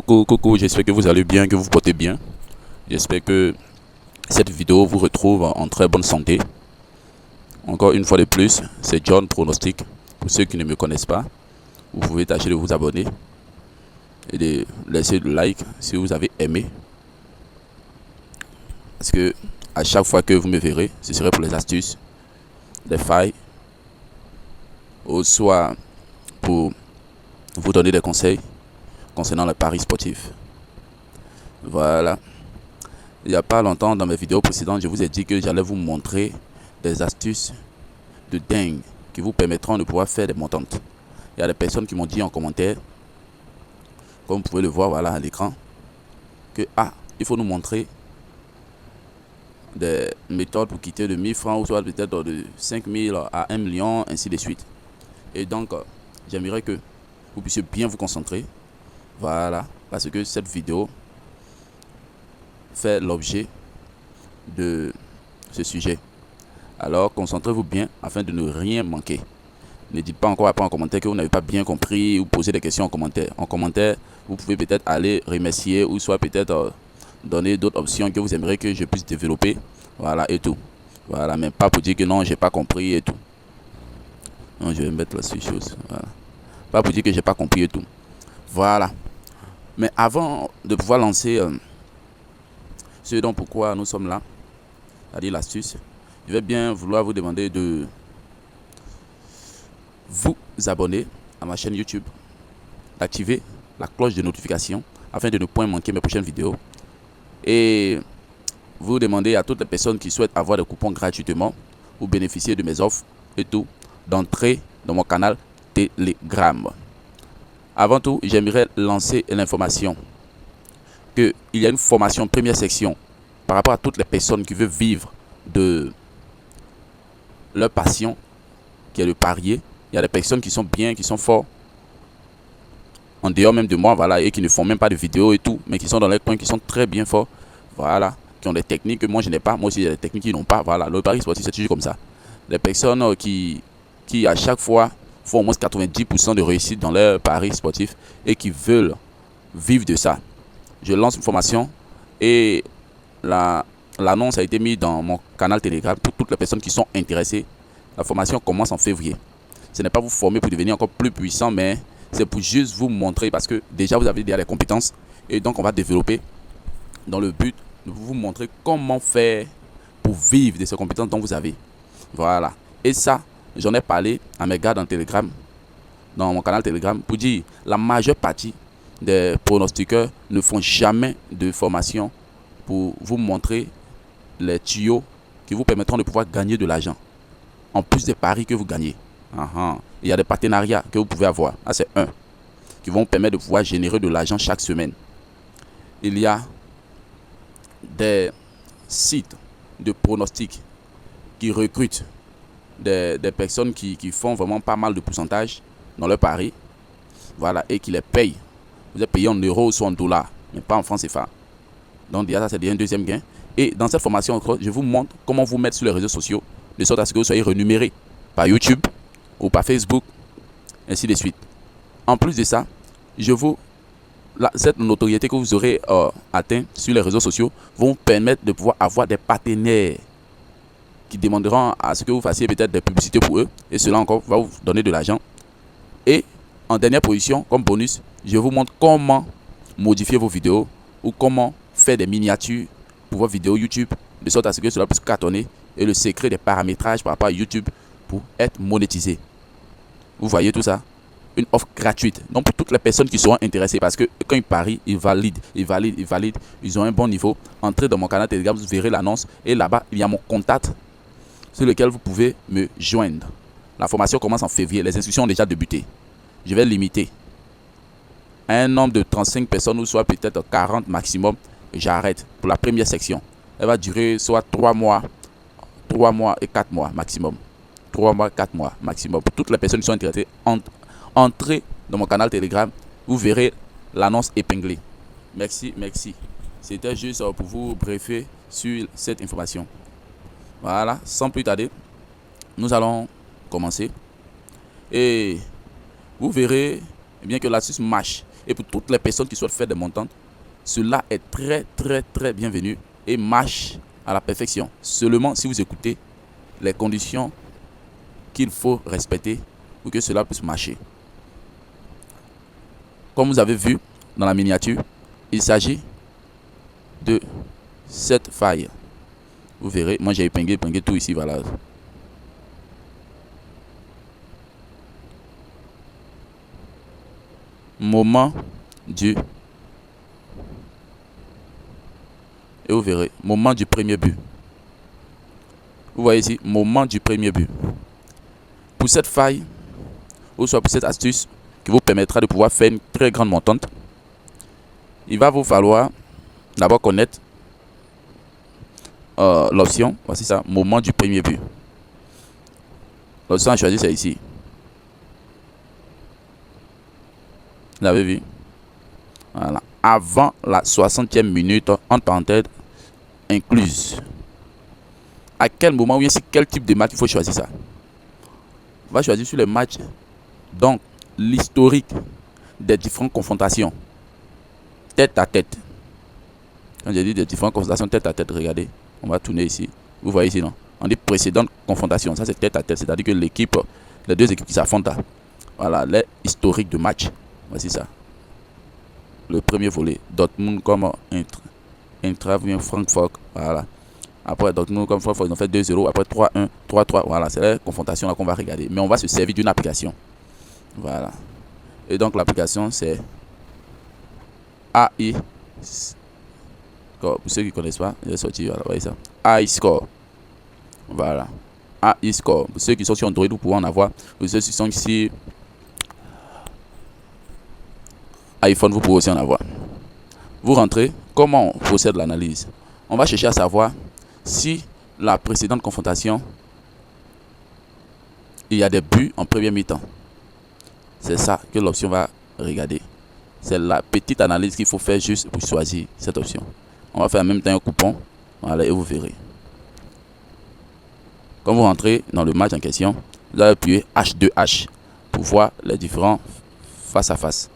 Coucou, j'espère que vous allez bien, que vous vous portez bien. J'espère que cette vidéo vous retrouve en très bonne santé. Encore une fois de plus, c'est John Pronostic. Pour ceux qui ne me connaissent pas, vous pouvez tâcher de vous abonner et de laisser le like si vous avez aimé. Parce que à chaque fois que vous me verrez, ce serait pour les astuces, des failles, ou soit pour vous donner des conseils concernant les paris sportifs. Voilà. Il n'y a pas longtemps, dans mes vidéos précédentes, je vous ai dit que j'allais vous montrer des astuces de dingue qui vous permettront de pouvoir faire des montantes. Il y a des personnes qui m'ont dit en commentaire, comme vous pouvez le voir voilà, à l'écran, que il faut nous montrer des méthodes pour quitter de 1000 francs ou soit peut-être de 5000 à 1 million, ainsi de suite. Et donc, j'aimerais que vous puissiez bien vous concentrer. Voilà, parce que cette vidéo fait l'objet de ce sujet. Alors concentrez-vous bien afin de ne rien manquer. Ne dites pas encore après en commentaire que vous n'avez pas bien compris ou poser des questions en commentaire. En commentaire, vous pouvez peut-être aller remercier ou soit peut-être donner d'autres options que vous aimeriez que je puisse développer. Voilà et tout. Voilà, mais pas pour dire que non, j'ai pas compris et tout. Non, je vais mettre là-dessus chose. Voilà. Pas pour dire que j'ai pas compris et tout. Voilà. Mais avant de pouvoir lancer ce dont pourquoi nous sommes là, c'est-à-dire l'astuce, je vais bien vouloir vous demander de vous abonner à ma chaîne YouTube, d'activer la cloche de notification afin de ne point manquer mes prochaines vidéos et vous demander à toutes les personnes qui souhaitent avoir des coupons gratuitement ou bénéficier de mes offres et tout, d'entrer dans mon canal Telegram. Avant tout, j'aimerais lancer l'information qu'il y a une formation première section par rapport à toutes les personnes qui veulent vivre de leur passion, qui est de parier. Il y a des personnes qui sont bien, qui sont forts, en dehors même de moi, voilà, et qui ne font même pas de vidéos et tout, mais qui sont dans les coins, qui sont très bien forts, voilà, qui ont des techniques que moi je n'ai pas, moi aussi j'ai des techniques qu'ils n'ont pas, voilà. Le pari sportif c'est toujours comme ça. Les personnes qui à chaque fois font au moins 90% de réussite dans leur paris sportif et qui veulent vivre de ça. Je lance une formation et l'annonce a été mise dans mon canal Telegram pour toutes les personnes qui sont intéressées. La formation commence en février. Ce n'est pas vous former pour devenir encore plus puissant, mais c'est pour juste vous montrer parce que déjà vous avez déjà les compétences et donc on va développer dans le but de vous montrer comment faire pour vivre de ces compétences dont vous avez. Voilà. Et ça, j'en ai parlé à mes gars dans Telegram, dans mon canal Telegram, pour dire la majeure partie des pronostiqueurs ne font jamais de formation pour vous montrer les tuyaux qui vous permettront de pouvoir gagner de l'argent en plus des paris que vous gagnez. Il y a des partenariats que vous pouvez avoir. C'est un qui vont permettre de pouvoir générer de l'argent chaque semaine. Il y a des sites de pronostics qui recrutent des personnes qui font vraiment pas mal de pourcentage dans leur pari, voilà, et qui les payent. Vous êtes payé en euros ou soit en dollars, mais pas en francs CFA. Donc déjà ça c'est déjà un deuxième gain. Et dans cette formation, je vous montre comment vous mettre sur les réseaux sociaux, de sorte à ce que vous soyez rémunéré par YouTube ou par Facebook, ainsi de suite. En plus de ça, cette notoriété que vous aurez atteint sur les réseaux sociaux vont vous permettre de pouvoir avoir des partenaires qui demanderont à ce que vous fassiez peut-être des publicités pour eux, et cela encore va vous donner de l'argent. Et en dernière position, comme bonus, je vous montre comment modifier vos vidéos ou comment faire des miniatures pour vos vidéos YouTube, de sorte à ce que cela puisse cartonner, et le secret des paramétrages par rapport à YouTube pour être monétisé. Vous voyez tout ça? Une offre gratuite. Donc pour toutes les personnes qui seront intéressées, parce que quand ils parient, ils valident, ils ont un bon niveau. Entrez dans mon canal Telegram, vous verrez l'annonce, et là-bas, il y a mon contact sur lequel vous pouvez me joindre. La formation commence en février, les inscriptions ont déjà débuté. Je vais limiter à un nombre de 35 personnes ou soit peut-être 40 maximum. J'arrête pour la première section. Elle va durer soit 3 mois et 4 mois maximum. 3 mois, 4 mois maximum. Pour toutes les personnes qui sont intéressées, entrez dans mon canal Telegram. Vous verrez l'annonce épinglée. Merci. C'était juste pour vous briefer sur cette information. Voilà, sans plus tarder, nous allons commencer. Et vous verrez bien que l'astuce marche. Et pour toutes les personnes qui souhaitent faire des montantes, cela est très bienvenu et marche à la perfection. Seulement si vous écoutez les conditions qu'il faut respecter pour que cela puisse marcher. Comme vous avez vu dans la miniature, il s'agit de cette faille. Vous verrez, moi j'ai épinglé tout ici, voilà. Moment du... Et vous verrez, moment du premier but. Vous voyez ici, moment du premier but. Pour cette faille, ou soit pour cette astuce qui vous permettra de pouvoir faire une très grande montante, il va vous falloir d'abord connaître l'option, voici ça, moment du premier but. L'option à choisir, c'est ici. Vous l'avez vu? Voilà. Avant la 60e minute, entre parenthèses, incluse. À quel moment ou bien c'est quel type de match il faut choisir ça? On va choisir sur les matchs, donc l'historique des différentes confrontations, tête à tête. Quand j'ai dit des différentes confrontations tête à tête, regardez, on va tourner ici. Vous voyez ici, non? On dit précédente confrontation. Ça, c'est tête à tête, c'est-à-dire que les deux équipes qui s'affrontent là. Voilà, les historiques de match. Voici ça. Le premier volet, Dortmund comme Eintracht Francfort. Voilà. Après, Dortmund comme Francfort, ils ont fait 2-0. Après 3-1, 3-3. Voilà, c'est la confrontation là qu'on va regarder. Mais on va se servir d'une application. Voilà. Et donc, l'application, c'est AI. Pour ceux qui ne connaissent pas, il est sorti. Voilà, voyez ça. AI Score. Voilà. AI Score. Pour ceux qui sont sur Android, vous pouvez en avoir. Pour ceux qui sont ici iPhone, vous pouvez aussi en avoir. Vous rentrez, comment on procède l'analyse? On va chercher à savoir si la précédente confrontation, il y a des buts en première mi-temps. C'est ça que l'option va regarder. C'est la petite analyse qu'il faut faire juste pour choisir cette option. On va faire en même temps un coupon. Voilà, et vous verrez. Quand vous rentrez dans le match en question, vous allez appuyer H2H pour voir les différents face à face.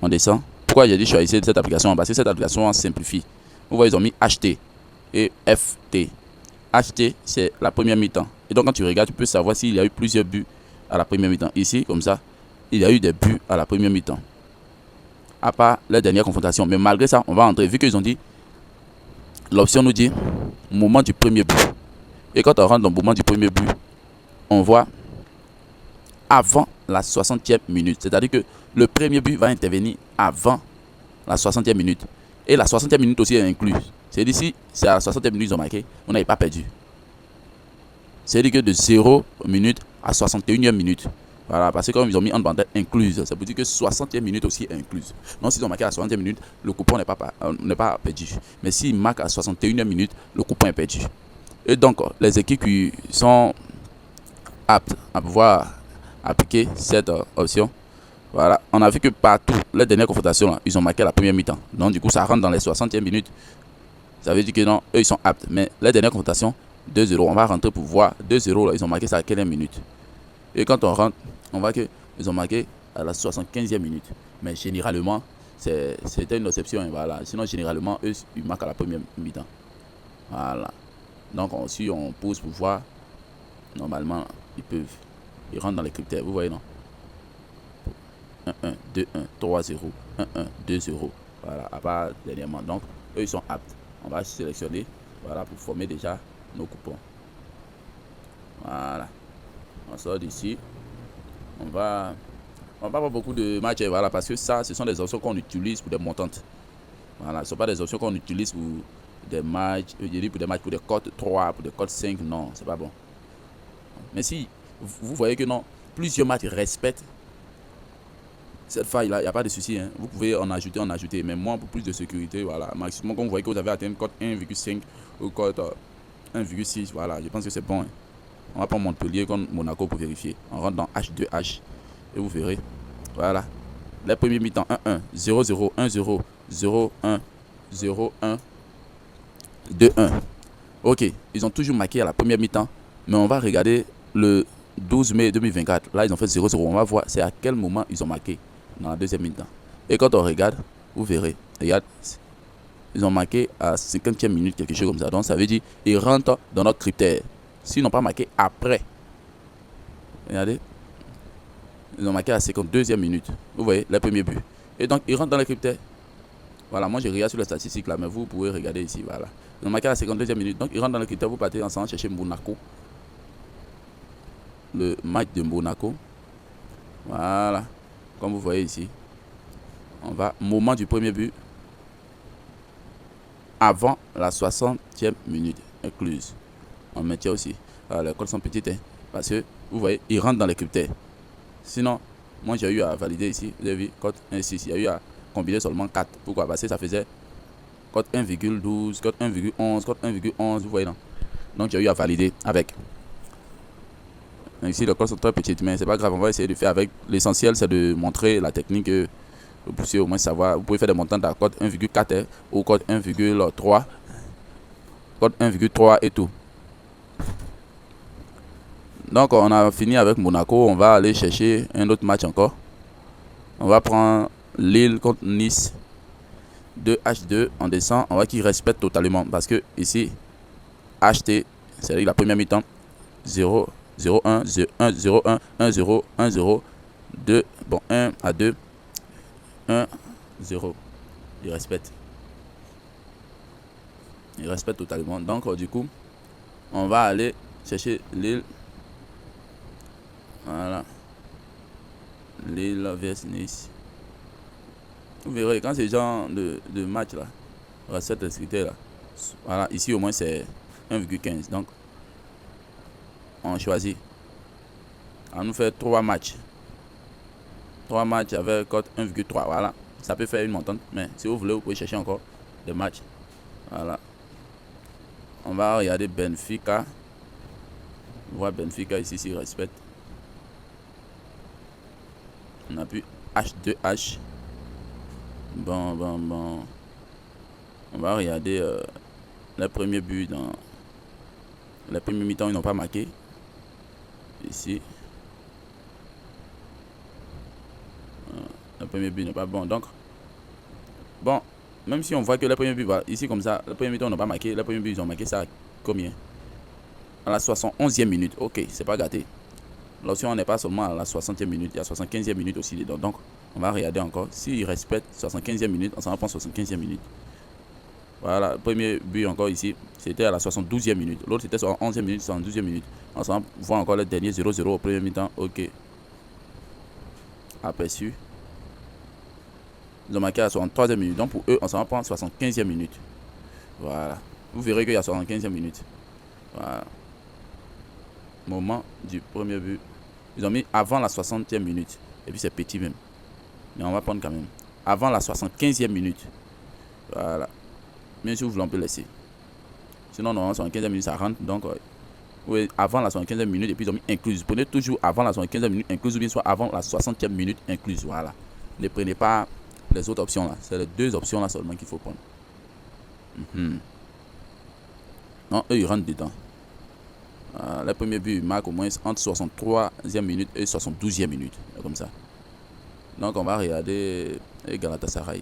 On descend. Pourquoi j'ai dit choisir cette application? Parce que cette application simplifie. Vous voyez, ils ont mis HT et FT. HT, c'est la première mi-temps. Et donc, quand tu regardes, tu peux savoir s'il y a eu plusieurs buts à la première mi-temps. Ici, comme ça, il y a eu des buts à la première mi-temps. À part la dernière confrontation. Mais malgré ça, on va entrer. Vu qu'ils ont dit, l'option nous dit moment du premier but. Et quand on rentre dans le moment du premier but, on voit avant la 60e minute. C'est-à-dire que le premier but va intervenir avant la 60e minute. Et la 60e minute aussi est incluse. C'est-à-dire si c'est à la 60e minute ils ont marqué, on n'avait pas perdu. C'est-à-dire que de 0 minute à 61e minute. Voilà, parce que comme ils ont mis en bande incluse, ça veut dire que 60e minute aussi est incluse. Donc s'ils ont marqué à la 60e minute, le coupon n'est pas perdu. Mais s'ils marquent à la 61e minute, le coupon est perdu. Et donc, les équipes qui sont aptes à pouvoir appliquer cette option, voilà, on a vu que partout, les dernières confrontations, là, ils ont marqué à la première mi-temps. Donc, du coup, ça rentre dans les 60e minutes. Ça veut dire que non, eux, ils sont aptes. Mais les dernières confrontations, 2-0, on va rentrer pour voir 2-0, là, ils ont marqué ça à quelle minute. Et quand on rentre, on voit qu'ils ont marqué à la 75e minute. Mais généralement, c'était une exception. Voilà. Sinon, généralement, eux, ils marquent à la première mi-temps. Voilà. Donc, si on pousse pour voir, normalement, ils rentrent dans les critères. Vous voyez, non? 1-1, 2-1, 3-0, 1-1, 2-0. Voilà, à part dernièrement. Donc, eux, ils sont aptes. On va sélectionner, voilà, pour former déjà nos coupons. Voilà. On sort d'ici. On va pas avoir beaucoup de matchs, voilà, parce que ça, ce sont des options qu'on utilise pour des montantes. Voilà, ce ne sont pas des options qu'on utilise pour des matchs, pour des cotes 3, pour des cotes 5, non, c'est pas bon. Mais si vous voyez que non, plusieurs matchs respectent cette faille-là, il n'y a pas de souci. Hein. Vous pouvez en ajouter. Mais moi, pour plus de sécurité, voilà, maximum, quand vous voyez que vous avez atteint une cote 1,5 ou cote 1,6, voilà, je pense que c'est bon. Hein. On va prendre Montpellier contre Monaco pour vérifier. On rentre dans H2H et vous verrez. Voilà. Les premiers mi-temps 1-1, 0-0, 1-0, 0-1, 0-1, 2-1. Ok, ils ont toujours marqué à la première mi-temps. Mais on va regarder le 12 mai 2024. Là, ils ont fait 0-0. On va voir c'est à quel moment ils ont marqué. dans la deuxième mi-temps. Et quand on regarde, vous verrez, regarde, ils ont marqué à 50e minute, quelque chose comme ça. Donc ça veut dire qu'ils rentrent dans notre critère. S'ils n'ont pas marqué après, regardez, ils ont marqué à 52e minute. Vous voyez, le premier but. Et donc ils rentrent dans les critères. Voilà, moi je regarde sur les statistiques là, mais vous pouvez regarder ici, voilà. Ils ont marqué à la 52e minute, donc ils rentrent dans le critère, vous partez ensemble chercher Monaco. Le match de Monaco. Voilà, comme vous voyez ici. On va, moment du premier but, avant la 60e minute, incluse. On maintient aussi. Alors, les codes sont petites, hein, parce que, vous voyez, ils rentrent dans les critères. Sinon, moi j'ai eu à valider ici, vous avez vu, code 1,6, il y a eu à combiner seulement 4. Pourquoi? Parce que ça faisait code 1,12, code 1,11, code 1,11, vous voyez non? Donc j'ai eu à valider avec. Ici les codes sont très petites, mais c'est pas grave, on va essayer de faire avec. L'essentiel c'est de montrer la technique que vous pouvez au moins savoir. Vous pouvez faire des montants à code 1,4 ou code 1,3, code 1,3 et tout. Donc on a fini avec Monaco, on va aller chercher un autre match encore. On va prendre Lille contre Nice. 2H2, on descend, on voit qu'il respecte totalement parce que ici HT, c'est la première mi-temps 0, 0, 1, 0, 1, 0, 1, 1, 0, 1, 0, 2, bon 1 à 2, 1, 0. Il respecte. Il respecte totalement. Donc du coup, on va aller chercher Lille. Voilà. Lille vs Nice. Vous verrez, quand c'est genre de match là, recette critères là, voilà, ici au moins c'est 1,15. Donc, on choisit. On nous fait 3 matchs. 3 matchs avec code 1,3. Voilà, ça peut faire une montante, mais si vous voulez, vous pouvez chercher encore des matchs. Voilà. On va regarder Benfica. On voit Benfica ici, s'il respecte. On appuie H2H. Bon. On va regarder les premiers buts dans les premiers mi-temps, ils n'ont pas marqué. Ici. Le premier but n'est pas bon. Donc, bon, même si on voit que le premier but va ici comme ça, le premier mi-temps, ils n'ont pas marqué. Le premier but, ils ont marqué ça à combien? À la 71e minute. Ok, c'est pas gâté. Lorsque on n'est pas seulement à la 60e minute, il y a 75e minute aussi dedans. Donc, on va regarder encore. S'il respecte 75e minute, on s'en va prendre 75e minute. Voilà, le premier but encore ici, c'était à la 72e minute. L'autre c'était sur la 11e minute, 72e minute. On s'en voit encore le dernier 0-0 au premier mi-temps. Ok. Aperçu. Ils ont marqué à la 63e minute. Donc pour eux, on s'en va prendre 75e minute. Voilà. Vous verrez qu'il y a 75e minute. Voilà. Moment du premier but. Ils ont mis avant la 60e minute. Et puis c'est petit même. Mais on va prendre quand même. Avant la 75e minute. Voilà. Bien sûr, vous voulez, on peut laisser. Sinon, normalement, 75e minute, ça rentre. Donc, oui, avant la 75e minute, et puis ils ont mis incluse. Prenez toujours avant la 75e minute incluse, ou bien soit avant la 60e minute incluse. Voilà. Ne prenez pas les autres options là. C'est les deux options là seulement qu'il faut prendre. Non, eux, ils rentrent dedans. Le premier but, il marque au moins entre 63e minute et 72e minute. Comme ça. Donc, on va regarder Galatasaray.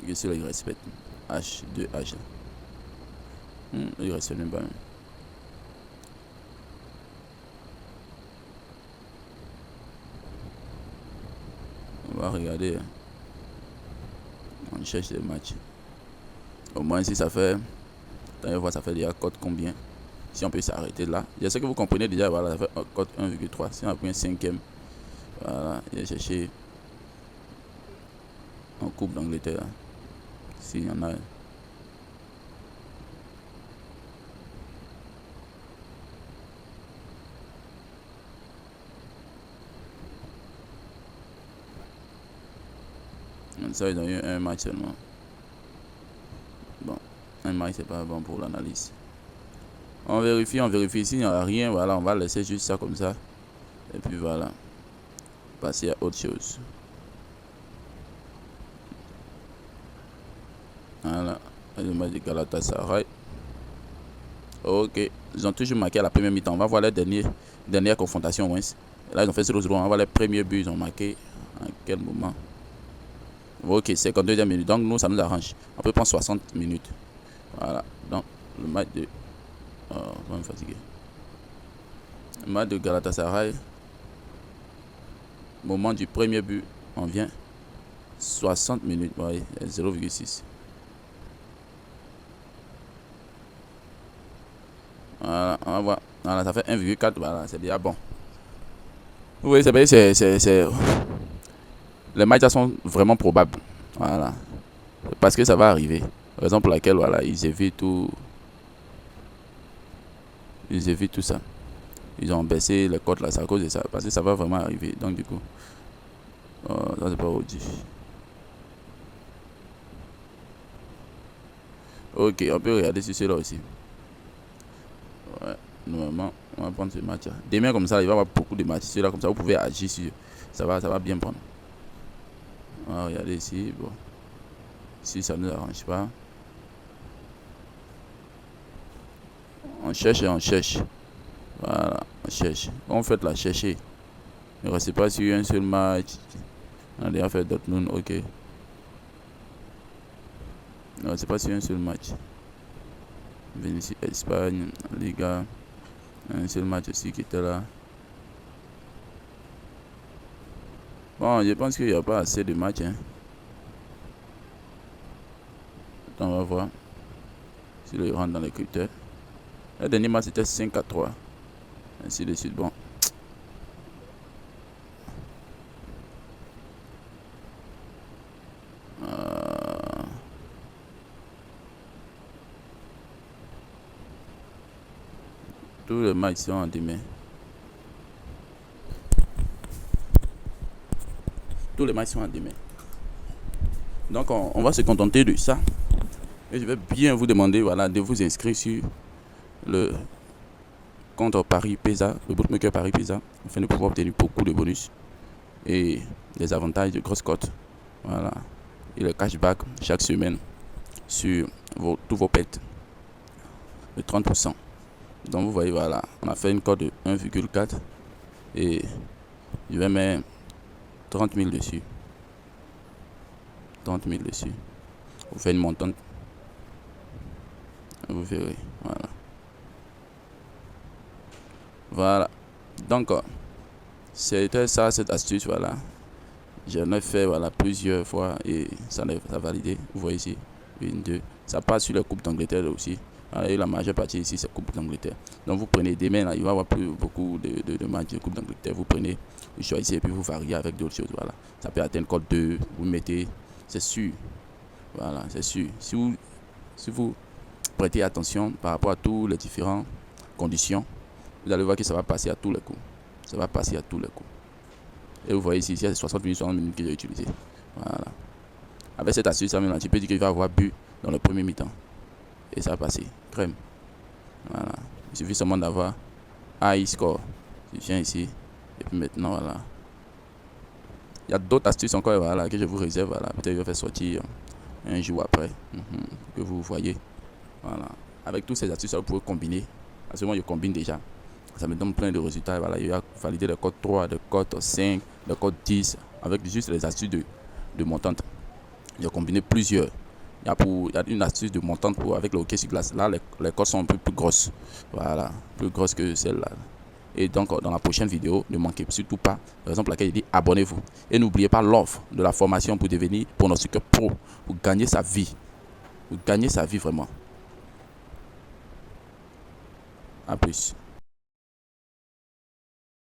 Et celui-là, il respecte. H2H. Il respecte même pas. On va regarder. On cherche les matchs. Au moins, si ça fait. Attendez voir, ça fait déjà code combien. Si on peut s'arrêter là. Je sais que vous comprenez déjà. Voilà, ça fait code 1,3. Si on a pris un 5e. Voilà, il a cherché. En Coupe d'Angleterre. S'il y en a. Ça, ils ont eu un match seulement. Bon, un match, c'est pas bon pour l'analyse. On vérifie. S'il n'y a rien, voilà, on va laisser juste ça comme ça. Et puis voilà. Passer à autre chose. Voilà. Le match de Galatasaray. Ok, ils ont toujours marqué à la première mi-temps. On va voir la dernière confrontation au moins. Là, ils ont fait 0-0. On va voir les premiers buts. Ils ont marqué à quel moment. Ok, 52e minute. Donc, nous, ça nous arrange. On peut prendre 60 minutes. Voilà. Donc, le match de. On va me fatiguer. Le match de Galatasaray. Moment du premier but. On vient. 60 minutes. Oui, 0,6. Voilà, on va voir. Voilà, ça fait 1,4. Voilà, c'est déjà bon. Oui, c'est vrai, les matchs sont vraiment probables. Voilà. Parce que ça va arriver. Raison pour laquelle, voilà, ils évitent tout. Ils évitent tout ça. Ils ont baissé les cotes là, c'est à cause de ça. Parce que ça va vraiment arriver. Donc, du coup, ça c'est pas Audi. Ok, on peut regarder sur cela aussi. Ouais, normalement, on va prendre ce match là. Demain, comme ça, il va y avoir beaucoup de matchs. Celui-là, comme ça, vous pouvez agir sur. Ça va bien prendre. On va regarder ici. Bon. Si ça ne nous arrange pas. On cherche et on cherche. Voilà, on cherche. On fait la chercher. Ne restez pas sur un seul match. On a déjà fait Dortmund, ok. Ne restez pas sur un seul match. Venez Espagne, Liga. Un seul match aussi qui était là. Bon, je pense qu'il n'y a pas assez de matchs. Hein. Attends, on va voir. Si il rentre dans les critères. Le dernier match c'était 5-3. Ainsi de suite. Bon. Tous les matchs sont en demain. Tous les matchs sont en demain. Donc on va se contenter de ça. Et je vais bien vous demander voilà, de vous inscrire sur le compte Paris Pesa, le bookmaker Paris Pesa, afin de pouvoir obtenir beaucoup de bonus et des avantages de grosses cotes. Voilà. Et le cashback chaque semaine sur tous vos pets de 30%. Donc vous voyez, voilà, on a fait une cote de 1,4 et je vais mettre 30 000 dessus. 30 000 dessus. Vous faites une montante. Vous verrez. Voilà. Voilà. Donc, c'était ça, cette astuce. Voilà. J'en ai fait voilà, plusieurs fois et ça a validé. Vous voyez ici. Une, deux. Ça passe sur la Coupe d'Angleterre aussi. Et la majeure partie ici, c'est Coupe d'Angleterre. Donc, vous prenez demain, là, il va y avoir plus beaucoup de matchs de Coupe d'Angleterre. Vous prenez, vous choisissez et puis vous variez avec d'autres choses. Voilà. Ça peut atteindre code 2. Vous mettez. C'est sûr. Voilà, c'est sûr. Si vous prêtez attention par rapport à toutes les différentes conditions, vous allez voir que ça va passer à tous les coups. Ça va passer à tous les coups. Et vous voyez ici, il y a 60 minutes que j'ai utilisé. Voilà. Avec cette astuce, tu peux dire qu'il va avoir but dans le premier mi-temps. Et ça va passer. Crème. Voilà. Il suffit seulement d'avoir high score. Je viens ici. Et puis maintenant, voilà. Il y a d'autres astuces encore voilà, que je vous réserve. Voilà. Peut-être que je vais faire sortir un jour après. Que vous voyez. Voilà. Avec toutes ces astuces, vous pouvez combiner. À ce moment, je combine déjà. Ça me donne plein de résultats. Voilà. Il y a validé le code 3, le code 5, le code 10. Avec juste les astuces de montante. J'ai combiné plusieurs. Il y a une astuce de montante avec le hockey sur glace. Là, les codes sont un peu plus grosses. Voilà. Plus grosses que celle-là. Et donc, dans la prochaine vidéo, ne manquez surtout pas. Par exemple, laquelle il dit abonnez-vous. Et n'oubliez pas l'offre de la formation pour devenir pronostiqueur pro. Pour gagner sa vie. Pour gagner sa vie vraiment. A plus.